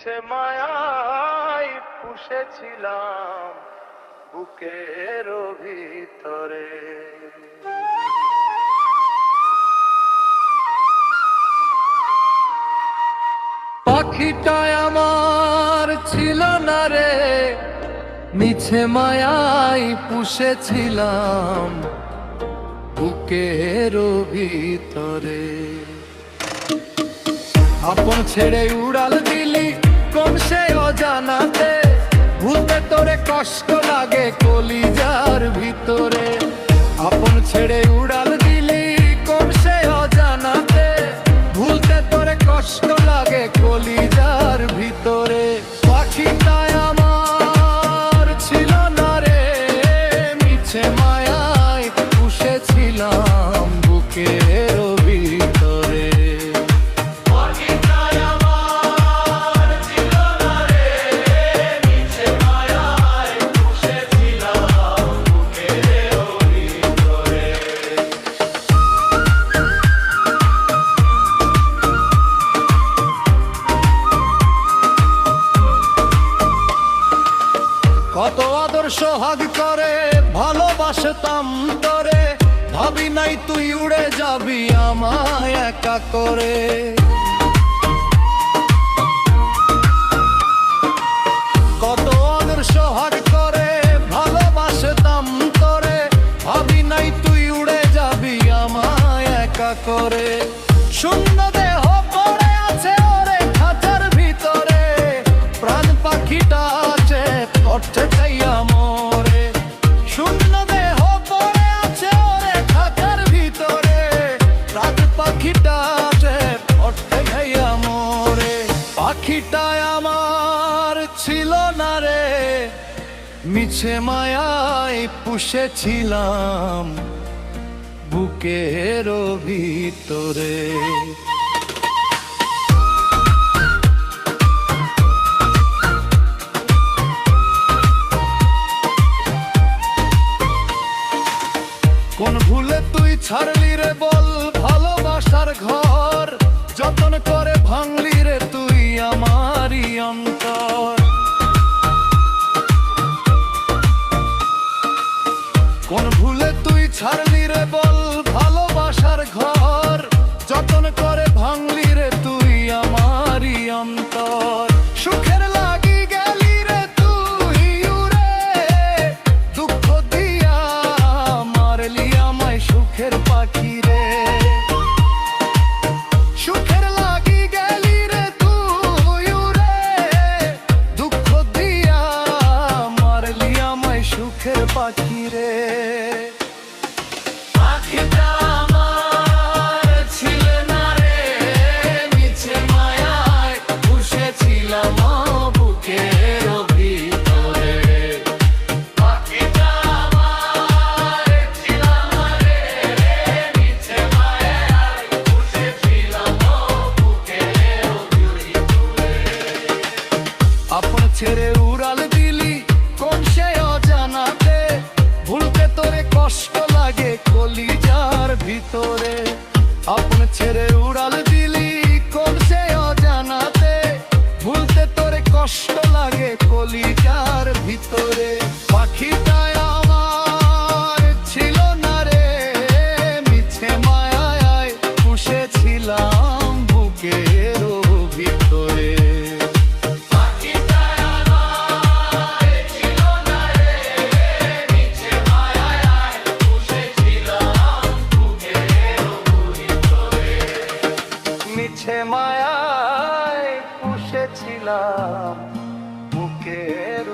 মিছে মায়ায় পুষেছিলাম বুকের ভিতরে। পাখিটায় আমার ছিল না রে, মিছে মায়ায় পুষেছিলাম বুকের ভিতরে। আপন ছেড়ে উড়াল দিলি কোন সে অজানাতে, ভুলতে তোরে কষ্ট লাগে কলিজার ভিতরে। আপন ছেড়ে উড়াল দিলি কোন সে অজানাতে, ভুলতে তোরে কষ্ট লাগে কলিজার ভিতরে। পাখিটায় আমার ছিল না রে, মিছে মায়ায় পুষেছিলাম বুকের ভিতরে। কত আদর সোহাগ করে ভালোবাসতাম তোরে, ভাবি নাই তুই উড়ে যাবি আমায় একা করে। কত আদর সোহাগ করে ভালোবাসতাম তোরে, ভাবি নাই তুই উড়ে যাবি আমায় একা করে। শূন্য দেহ পড়ে আছে ওরে খাঁচার ভিতরে, প্রাণ পাখিটা আছে করতে চাইয়া মোরে। শূন্য দেহ পড়ে আছে ওরে খাঁচার ভিতরে, প্রাণ পাখিটা আছে করতে চাইয়া মোরে। পাখিটায় আমার ছিল না রে, মিছে মায়ায় পুষেছিলাম বুকের ভিতরে। কোন ভুলে তুই ছাড়লি রে বল ভালোবাসার ঘর, যতন করে ভাঙলি রে তুই আমারই অন্তর। কোন ভুলে তুই ছাড়লি রে বল ভালোবাসার ঘর, যতন করে ভাঙলি রে তুই আমারই অন্তর। সুখের লাগি গেলি রে তুই উড়ে, দুঃখ দিয়া মারলি আমায় সুখের পাখি রে। সুখের লাগি গেলি রে তুই উড়ে, দুঃখ দিয়া মারলি আমায় সুখের পাখি রে। পাখিটা আমার ছিল না রে, মিছে মায়ায় পুষেছিলাম বুকের ভিতরে। পাখিটা আমার ছিল না রে, মিছে মায়ায় পুষেছিলাম বুকের ভিতরে। আপন ছেড়ে উড়াল দিলি কোন সে অজানাতে, ভুলতে তোরে কষ্ট লাগে কলিজার ভিতরে। আপন ছেড়ে উড়াল দিলি কোন সে অজানাতে, ভুলতে তোরে কষ্ট লাগে কলিজার ভিতরে। পাখিটায় আমার ছিল না রে, মিছে মায়ায় পুষেছিলাম বুকের ভিতরে। মিছে মায়ায় পুষেছিলাম বুকের